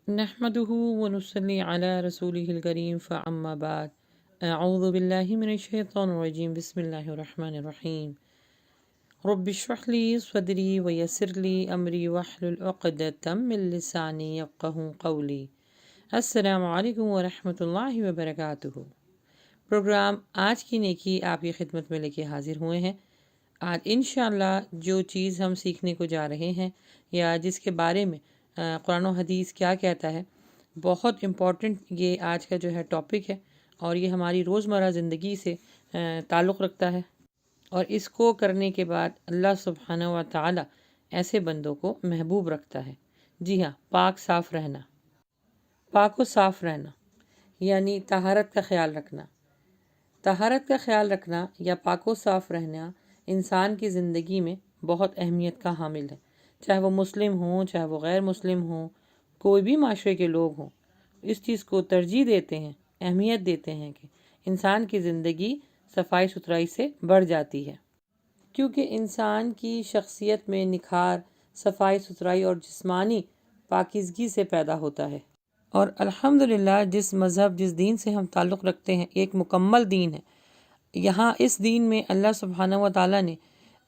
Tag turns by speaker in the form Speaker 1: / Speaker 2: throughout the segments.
Speaker 1: نحمده ونصلي على رسوله الكريم فأما بعد أعوذ بالله من الشيطان الرجيم بسم الله الرحمن الرحيم رب اشرح لي صدري ويسر لي أمري واحلل عقدة من لساني يفقهوا قولي السلام علیکم ورحمۃ اللہ وبرکاتہ۔ پروگرام آج کی نیکی آپ کی خدمت میں لے کے حاضر ہوئے ہیں۔ آج انشاءاللہ جو چیز ہم سیکھنے کو جا رہے ہیں یا جس کے بارے میں قرآن و حدیث کیا کہتا ہے، بہت امپورٹنٹ یہ آج کا جو ہے ٹاپک ہے، اور یہ ہماری روزمرہ زندگی سے تعلق رکھتا ہے، اور اس کو کرنے کے بعد اللہ سبحانہ و تعالی ایسے بندوں کو محبوب رکھتا ہے۔ جی ہاں، پاک صاف رہنا، پاک و صاف رہنا یعنی طہارت کا خیال رکھنا۔ طہارت کا خیال رکھنا یا پاک و صاف رہنا انسان کی زندگی میں بہت اہمیت کا حامل ہے، چاہے وہ مسلم ہوں، چاہے وہ غیر مسلم ہوں، کوئی بھی معاشرے کے لوگ ہوں، اس چیز کو ترجیح دیتے ہیں، اہمیت دیتے ہیں کہ انسان کی زندگی صفائی ستھرائی سے بڑھ جاتی ہے، کیونکہ انسان کی شخصیت میں نکھار صفائی ستھرائی اور جسمانی پاکیزگی سے پیدا ہوتا ہے۔ اور الحمدللہ جس مذہب، جس دین سے ہم تعلق رکھتے ہیں، ایک مکمل دین ہے۔ یہاں اس دین میں اللہ سبحانہ و تعالیٰ نے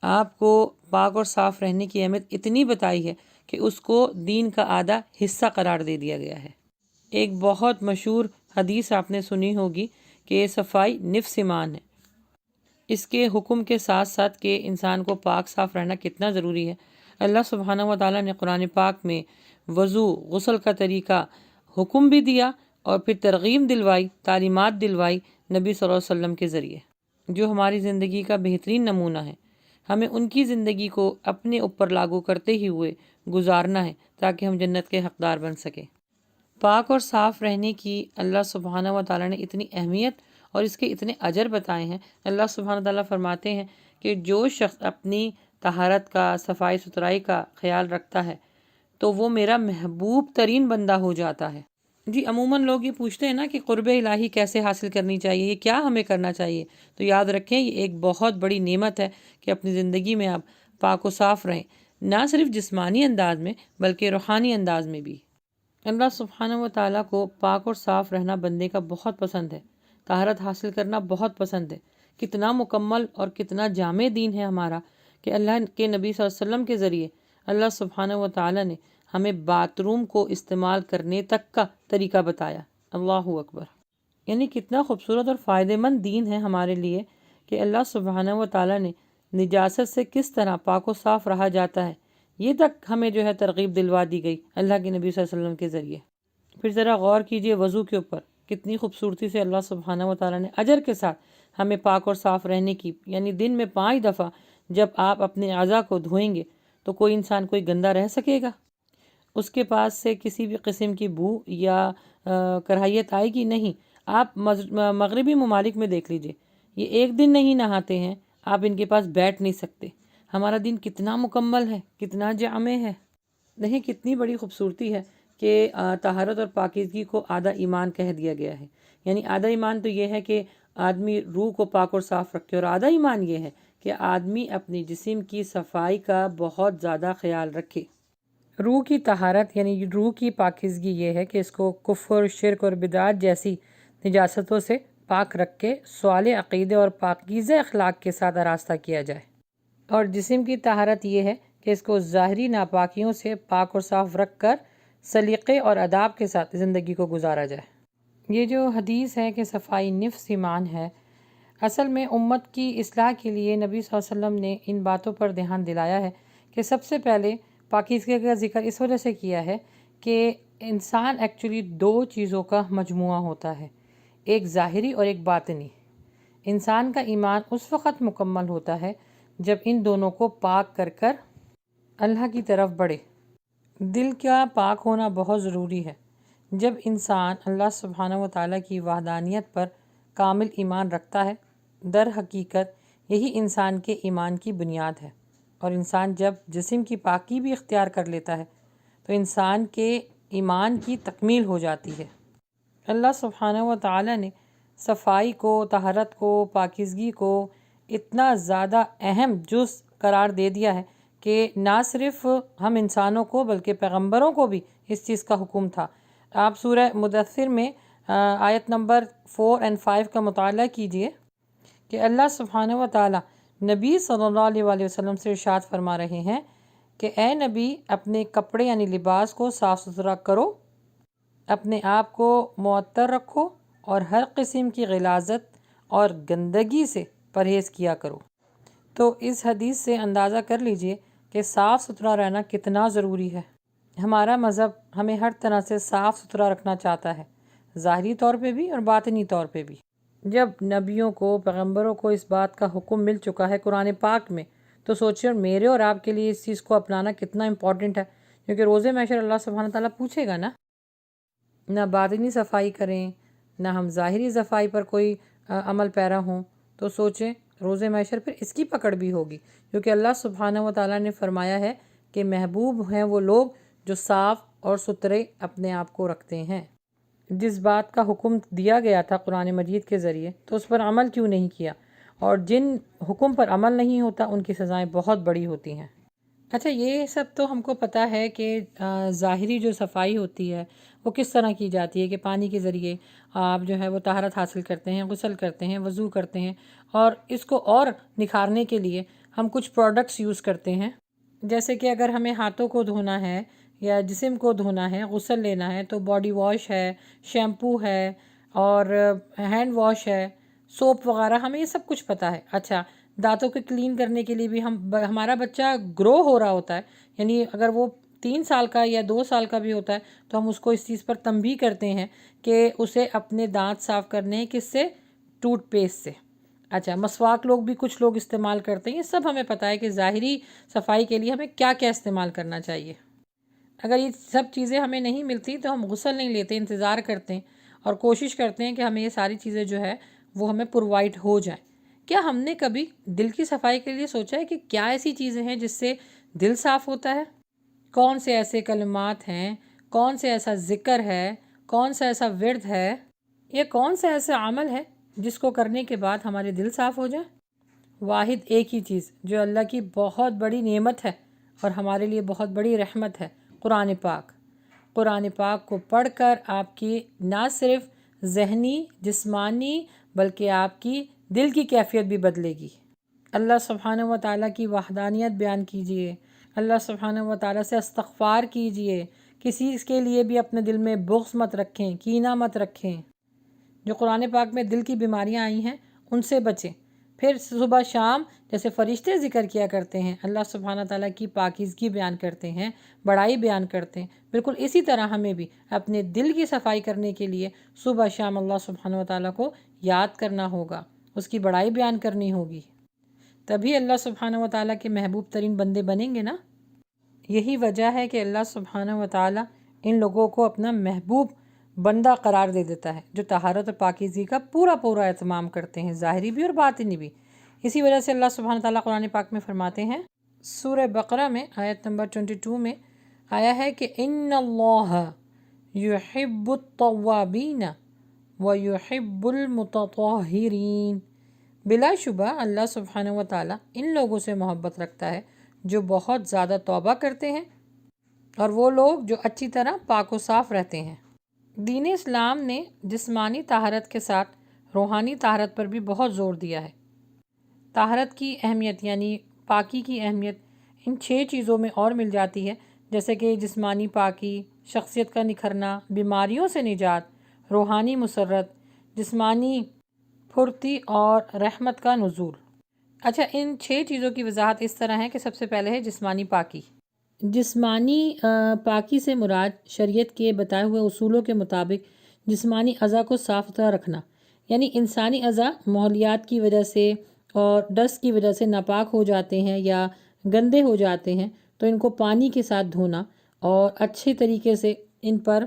Speaker 1: آپ کو پاک اور صاف رہنے کی اہمیت اتنی بتائی ہے کہ اس کو دین کا آدھا حصہ قرار دے دیا گیا ہے۔ ایک بہت مشہور حدیث آپ نے سنی ہوگی کہ صفائی نصف ایمان ہے۔ اس کے حکم کے ساتھ ساتھ کہ انسان کو پاک صاف رہنا کتنا ضروری ہے، اللہ سبحانہ و تعالیٰ نے قرآن پاک میں وضو، غسل کا طریقہ حکم بھی دیا، اور پھر ترغیب دلوائی، تعلیمات دلوائی نبی صلی اللہ علیہ وسلم کے ذریعے، جو ہماری زندگی کا بہترین نمونہ ہے۔ ہمیں ان کی زندگی کو اپنے اوپر لاگو کرتے ہی ہوئے گزارنا ہے تاکہ ہم جنت کے حقدار بن سکیں۔ پاک اور صاف رہنے کی اللہ سبحانہ و تعالیٰ نے اتنی اہمیت اور اس کے اتنے اجر بتائے ہیں۔ اللہ سبحانہ و تعالیٰ فرماتے ہیں کہ جو شخص اپنی طہارت کا، صفائی ستھرائی کا خیال رکھتا ہے تو وہ میرا محبوب ترین بندہ ہو جاتا ہے۔ جی، عموماً لوگ یہ پوچھتے ہیں نا کہ قرب الہی کیسے حاصل کرنی چاہیے، یہ کیا ہمیں کرنا چاہیے؟ تو یاد رکھیں یہ ایک بہت بڑی نعمت ہے کہ اپنی زندگی میں آپ پاک و صاف رہیں، نہ صرف جسمانی انداز میں بلکہ روحانی انداز میں بھی۔ اللہ سبحانہ و تعالیٰ کو پاک اور صاف رہنا بندے کا بہت پسند ہے، طہارت حاصل کرنا بہت پسند ہے۔ کتنا مکمل اور کتنا جامع دین ہے ہمارا کہ اللہ کے نبی صلی اللہ علیہ وسلم کے ذریعے اللہ سبحانہ و تعالیٰ نے ہمیں باتھ روم کو استعمال کرنے تک کا طریقہ بتایا۔ اللہ اکبر! یعنی کتنا خوبصورت اور فائدہ مند دین ہے ہمارے لیے کہ اللہ سبحانہ و تعالیٰ نے نجاست سے کس طرح پاک و صاف رہا جاتا ہے، یہ تک ہمیں جو ہے ترغیب دلوا دی گئی اللہ کے نبی صلی اللہ علیہ وسلم کے ذریعے۔ پھر ذرا غور کیجئے وضو کے اوپر، کتنی خوبصورتی سے اللہ سبحانہ و تعالیٰ نے اجر کے ساتھ ہمیں پاک اور صاف رہنے کی، یعنی دن میں 5 دفعہ جب آپ اپنے اعضاء کو دھوئیں گے تو کوئی انسان کوئی گندہ رہ سکے گا؟ اس کے پاس سے کسی بھی قسم کی بو یا کراہیت آئے گی نہیں۔ آپ مغربی ممالک میں دیکھ لیجئے، یہ ایک دن نہیں نہاتے ہیں، آپ ان کے پاس بیٹھ نہیں سکتے۔ ہمارا دین کتنا مکمل ہے، کتنا جامع ہے۔ نہیں، کتنی بڑی خوبصورتی ہے کہ طہارت اور پاکیزگی کو آدھا ایمان کہہ دیا گیا ہے۔ یعنی آدھا ایمان تو یہ ہے کہ آدمی روح کو پاک اور صاف رکھے، اور آدھا ایمان یہ ہے کہ آدمی اپنے جسم کی صفائی کا بہت زیادہ خیال رکھے۔ روح کی طہارت یعنی روح کی پاکیزگی یہ ہے کہ اس کو کفر، شرک اور بدعات جیسی نجاستوں سے پاک رکھ کے صالح عقیدے اور پاکیزہ اخلاق کے ساتھ آراستہ کیا جائے، اور جسم کی طہارت یہ ہے کہ اس کو ظاہری ناپاکیوں سے پاک اور صاف رکھ کر سلیقے اور آداب کے ساتھ زندگی کو گزارا جائے۔ یہ جو حدیث ہے کہ صفائی نصف ایمان ہے، اصل میں امت کی اصلاح کے لیے نبی صلی اللہ علیہ وسلم نے ان باتوں پر دھیان دلایا ہے کہ سب سے پہلے پاکیزگی کا ذکر اس وجہ سے کیا ہے کہ انسان ایکچولی 2 چیزوں کا مجموعہ ہوتا ہے، ایک ظاہری اور ایک باطنی۔ انسان کا ایمان اس وقت مکمل ہوتا ہے جب ان دونوں کو پاک کر کر اللہ کی طرف بڑھے۔ دل کا پاک ہونا بہت ضروری ہے۔ جب انسان اللہ سبحانہ و تعالیٰ کی وحدانیت پر کامل ایمان رکھتا ہے، در حقیقت یہی انسان کے ایمان کی بنیاد ہے، اور انسان جب جسم کی پاکی بھی اختیار کر لیتا ہے تو انسان کے ایمان کی تکمیل ہو جاتی ہے۔ اللہ سبحانہ و تعالیٰ نے صفائی کو، طہارت کو، پاکیزگی کو اتنا زیادہ اہم جز قرار دے دیا ہے کہ نہ صرف ہم انسانوں کو بلکہ پیغمبروں کو بھی اس چیز کا حکم تھا آپ سورہ مدثر میں آیت نمبر 4 اور 5 کا مطالعہ کیجئے کہ اللہ سبحانہ و تعالی نبی صلی اللہ علیہ وآلہ وسلم سے ارشاد فرما رہے ہیں کہ اے نبی اپنے کپڑے یعنی لباس کو صاف ستھرا کرو، اپنے آپ کو معطر رکھو اور ہر قسم کی غلاظت اور گندگی سے پرہیز کیا کرو۔ تو اس حدیث سے اندازہ کر لیجئے کہ صاف ستھرا رہنا کتنا ضروری ہے۔ ہمارا مذہب ہمیں ہر طرح سے صاف ستھرا رکھنا چاہتا ہے، ظاہری طور پہ بھی اور باطنی طور پہ بھی۔ جب نبیوں کو، پیغمبروں کو اس بات کا حکم مل چکا ہے قرآن پاک میں، تو سوچیے میرے اور آپ کے لیے اس چیز کو اپنانا کتنا امپورٹنٹ ہے، کیونکہ روز محشر اللہ سبحانہ تعالیٰ پوچھے گا نا، نہ باطنی صفائی کریں نہ ہم ظاہری صفائی پر کوئی عمل پیرا ہوں، تو سوچیں روز محشر پھر اس کی پکڑ بھی ہوگی، کیونکہ اللہ سبحانہ و تعالیٰ نے فرمایا ہے کہ محبوب ہیں وہ لوگ جو صاف اور ستھرے اپنے آپ کو رکھتے ہیں۔ جس بات کا حکم دیا گیا تھا قرآن مجید کے ذریعے تو اس پر عمل کیوں نہیں کیا، اور جن حکم پر عمل نہیں ہوتا ان کی سزائیں بہت بڑی ہوتی ہیں۔ اچھا، یہ سب تو ہم کو پتہ ہے کہ ظاہری جو صفائی ہوتی ہے وہ کس طرح کی جاتی ہے کہ پانی کے ذریعے آپ جو ہے وہ طہارت حاصل کرتے ہیں، غسل کرتے ہیں، وضو کرتے ہیں، اور اس کو اور نکھارنے کے لیے ہم کچھ پروڈکٹس یوز کرتے ہیں، جیسے کہ اگر ہمیں ہاتھوں کو دھونا ہے یا جسم کو دھونا ہے، غسل لینا ہے، تو باڈی واش ہے، شیمپو ہے اور ہینڈ واش ہے، سوپ وغیرہ، ہمیں یہ سب کچھ پتہ ہے۔ اچھا، دانتوں کو کلین کرنے کے لیے بھی ہمارا بچہ گرو ہو رہا ہوتا ہے، یعنی اگر وہ 3 سال کا یا 2 سال کا بھی ہوتا ہے تو ہم اس کو اس چیز پر تنبیہ کرتے ہیں کہ اسے اپنے دانت صاف کرنے ہیں، کس سے؟ ٹوتھ پیسٹ سے۔ اچھا، مسواک کچھ لوگ استعمال کرتے ہیں، یہ سب ہمیں پتہ ہے کہ ظاہری صفائی کے لیے ہمیں کیا کیا استعمال کرنا چاہیے۔ اگر یہ سب چیزیں ہمیں نہیں ملتی تو ہم غسل نہیں لیتے، انتظار کرتے ہیں اور کوشش کرتے ہیں کہ ہمیں یہ ساری چیزیں جو ہے وہ ہمیں پرووائڈ ہو جائیں۔ کیا ہم نے کبھی دل کی صفائی کے لیے سوچا ہے کہ کیا ایسی چیزیں ہیں جس سے دل صاف ہوتا ہے؟ کون سے ایسے کلمات ہیں، کون سے ایسا ذکر ہے، کون سا ایسا ورد ہے، یا کون سا ایسا عمل ہے جس کو کرنے کے بعد ہمارے دل صاف ہو جائیں؟ واحد ایک ہی چیز جو اللہ کی بہت بڑی نعمت ہے اور ہمارے لیے بہت بڑی رحمت ہے، قرآن پاک۔ قرآن پاک کو پڑھ کر آپ کی نہ صرف ذہنی، جسمانی، بلکہ آپ کی دل کی کیفیت بھی بدلے گی۔ اللہ سبحانہ و تعالیٰ کی وحدانیت بیان کیجئے، اللہ سبحانہ و تعالیٰ سے استغفار کیجئے، کسی کے لیے بھی اپنے دل میں بغض مت رکھیں، کینہ مت رکھیں۔ جو قرآن پاک میں دل کی بیماریاں آئی ہیں ان سے بچیں۔ پھر صبح شام جیسے فرشتے ذکر کیا کرتے ہیں، اللہ سبحانہ تعالیٰ کی پاکیزگی بیان کرتے ہیں، بڑائی بیان کرتے ہیں، بالکل اسی طرح ہمیں بھی اپنے دل کی صفائی کرنے کے لیے صبح شام اللہ سبحانہ و تعالیٰ کو یاد کرنا ہوگا، اس کی بڑائی بیان کرنی ہوگی، تبھی اللہ سبحانہ و تعالیٰ کے محبوب ترین بندے بنیں گے نا۔ یہی وجہ ہے کہ اللہ سبحانہ و تعالیٰ ان لوگوں کو اپنا محبوب بندہ قرار دے دیتا ہے جو طہارت اور پاکیزگی کا پورا اہتمام کرتے ہیں، ظاہری بھی اور باطنی بھی۔ اسی وجہ سے اللہ سبحانہ تعالیٰ قرآن پاک میں فرماتے ہیں، سورہ بقرہ میں آیت نمبر 22 میں آیا ہے کہ ان اللہ یحب التوابین ویحب المتطہرین۔ بلا شبہ اللہ سبحانہ و تعالیٰ ان لوگوں سے محبت رکھتا ہے جو بہت زیادہ توبہ کرتے ہیں اور وہ لوگ جو اچھی طرح پاک و صاف رہتے ہیں۔ دین اسلام نے جسمانی طہارت کے ساتھ روحانی طہارت پر بھی بہت زور دیا ہے۔ طہارت کی اہمیت یعنی پاکی کی اہمیت ان 6 چیزوں میں اور مل جاتی ہے، جیسے کہ جسمانی پاکی، شخصیت کا نکھرنا، بیماریوں سے نجات، روحانی مسرت، جسمانی پھرتی اور رحمت کا نزول۔ اچھا، ان 6 چیزوں کی وضاحت اس طرح ہے کہ سب سے پہلے ہے جسمانی پاکی۔ جسمانی پاکی سے مراد شریعت کے بتائے ہوئے اصولوں کے مطابق جسمانی اعضاء کو صاف ستھرا رکھنا، یعنی انسانی اعضاء ماحولیات کی وجہ سے اور ڈسٹ کی وجہ سے ناپاک ہو جاتے ہیں یا گندے ہو جاتے ہیں تو ان کو پانی کے ساتھ دھونا اور اچھے طریقے سے ان پر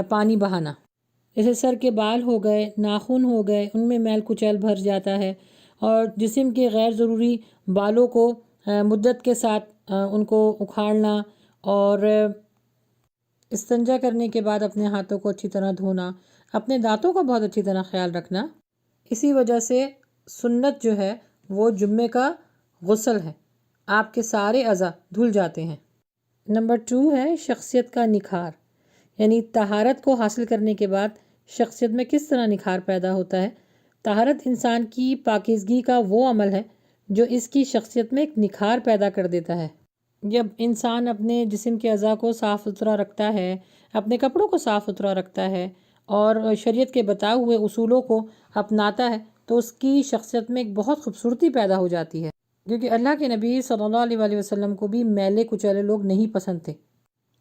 Speaker 1: پانی بہانا۔ جیسے سر کے بال ہو گئے، ناخن ہو گئے، ان میں میل کچیل بھر جاتا ہے، اور جسم کے غیر ضروری بالوں کو مدت کے ساتھ ان کو اکھاڑنا اور استنجا کرنے کے بعد اپنے ہاتھوں کو اچھی طرح دھونا، اپنے دانتوں کا بہت اچھی طرح خیال رکھنا۔ اسی وجہ سے سنت جو ہے وہ جمعے کا غسل ہے، آپ کے سارے اعضاء دھل جاتے ہیں۔ نمبر 2 ہے شخصیت کا نکھار، یعنی طہارت کو حاصل کرنے کے بعد شخصیت میں کس طرح نکھار پیدا ہوتا ہے۔ طہارت انسان کی پاکیزگی کا وہ عمل ہے جو اس کی شخصیت میں ایک نکھار پیدا کر دیتا ہے۔ جب انسان اپنے جسم کے اعضاء کو صاف ستھرا رکھتا ہے، اپنے کپڑوں کو صاف ستھرا رکھتا ہے اور شریعت کے بتائے ہوئے اصولوں کو اپناتا ہے تو اس کی شخصیت میں ایک بہت خوبصورتی پیدا ہو جاتی ہے، کیونکہ اللہ کے نبی صلی اللہ علیہ وآلہ وسلم کو بھی میلے کچیلے لوگ نہیں پسند تھے۔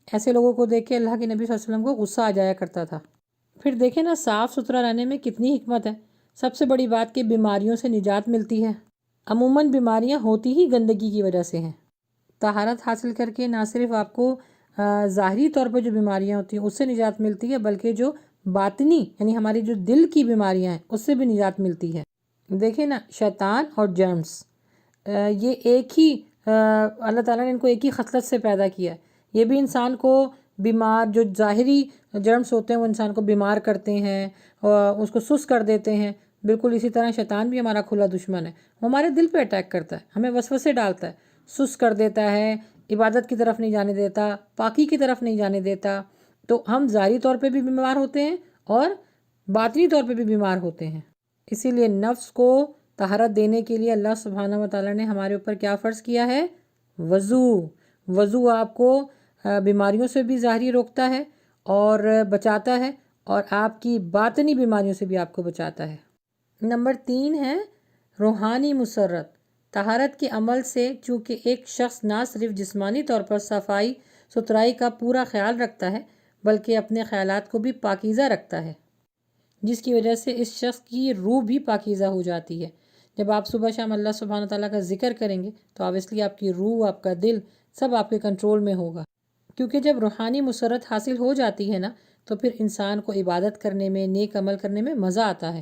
Speaker 1: ایسے لوگوں کو دیکھ کے اللہ کے نبی صلی اللہ علیہ وسلم کو غصہ آ جایا کرتا تھا۔ پھر دیکھیں نا صاف ستھرا رہنے میں کتنی حکمت ہے۔ سب سے بڑی بات کہ بیماریوں سے نجات ملتی ہے۔ عموماً بیماریاں ہوتی ہی گندگی کی وجہ سے ہیں۔ طہارت حاصل کر کے نہ صرف آپ کو ظاہری طور پہ جو بیماریاں ہوتی ہیں اس سے نجات ملتی ہے، بلکہ جو باطنی یعنی ہماری جو دل کی بیماریاں ہیں اس سے بھی نجات ملتی ہے۔ دیکھیں نا شیطان اور جرمز یہ ایک ہی اللہ تعالیٰ نے ان کو ایک ہی خصلت سے پیدا کیا ہے۔ یہ بھی انسان کو بیمار، جو ظاہری جرمز ہوتے ہیں وہ انسان کو بیمار کرتے ہیں اور اس کو سست کر دیتے ہیں۔ بالکل اسی طرح شیطان بھی ہمارا کھلا دشمن ہے، وہ ہمارے دل پہ اٹیک کرتا ہے، ہمیں وسوسے ڈالتا ہے، سست کر دیتا ہے، عبادت کی طرف نہیں جانے دیتا، پاکی کی طرف نہیں جانے دیتا۔ تو ہم ظاہری طور پہ بھی بیمار ہوتے ہیں اور باطنی طور پہ بھی بیمار ہوتے ہیں۔ اسی لیے نفس کو طہارت دینے کے لیے اللہ سبحانہ و تعالیٰ نے ہمارے اوپر کیا فرض کیا ہے؟ وضو۔ وضو آپ کو بیماریوں سے بھی ظاہری روکتا ہے اور بچاتا ہے، اور آپ کی باطنی بیماریوں سے بھی آپ کو بچاتا ہے۔ نمبر 3 ہے روحانی مسرت۔ طہارت کے عمل سے چونکہ ایک شخص نہ صرف جسمانی طور پر صفائی ستھرائی کا پورا خیال رکھتا ہے بلکہ اپنے خیالات کو بھی پاکیزہ رکھتا ہے، جس کی وجہ سے اس شخص کی روح بھی پاکیزہ ہو جاتی ہے۔ جب آپ صبح شام اللہ سبحانہ تعالیٰ کا ذکر کریں گے تو obviously آپ کی روح، آپ کا دل سب آپ کے کنٹرول میں ہوگا، کیونکہ جب روحانی مسرت حاصل ہو جاتی ہے نا تو پھر انسان کو عبادت کرنے میں، نیک عمل کرنے میں مزہ آتا ہے،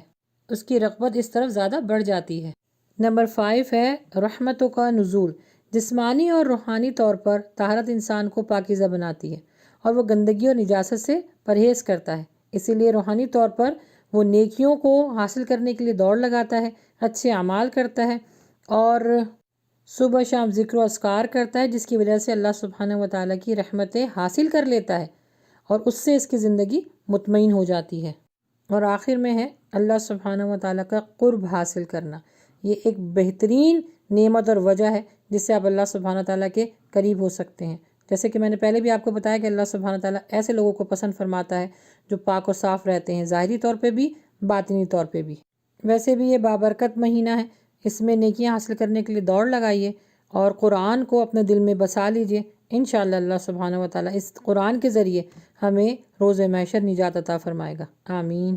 Speaker 1: اس کی رغبت اس طرف زیادہ بڑھ جاتی ہے۔ نمبر 5 ہے رحمتوں کا نزول۔ جسمانی اور روحانی طور پر طہارت انسان کو پاکیزہ بناتی ہے اور وہ گندگی اور نجاست سے پرہیز کرتا ہے۔ اسی لیے روحانی طور پر وہ نیکیوں کو حاصل کرنے کے لیے دوڑ لگاتا ہے، اچھے اعمال کرتا ہے اور صبح شام ذکر و اذکار کرتا ہے، جس کی وجہ سے اللہ سبحانہ و تعالیٰ کی رحمتیں حاصل کر لیتا ہے اور اس سے اس کی زندگی مطمئن ہو جاتی ہے۔ اور آخر میں ہے اللہ سبحانہ و تعالیٰ کا قرب حاصل کرنا۔ یہ ایک بہترین نعمت اور وجہ ہے جس سے آپ اللہ سبحانہ تعالیٰ کے قریب ہو سکتے ہیں۔ جیسے کہ میں نے پہلے بھی آپ کو بتایا کہ اللہ سبحانہ تعالیٰ ایسے لوگوں کو پسند فرماتا ہے جو پاک و صاف رہتے ہیں، ظاہری طور پہ بھی، باطنی طور پہ بھی۔ ویسے بھی یہ بابرکت مہینہ ہے، اس میں نیکیاں حاصل کرنے کے لیے دوڑ لگائیے اور قرآن کو اپنے دل میں بسا لیجئے۔ انشاءاللہ اللہ سبحانہ و تعالیٰ اس قرآن کے ذریعے ہمیں روز محشر نجات عطا فرمائے گا۔ آمین۔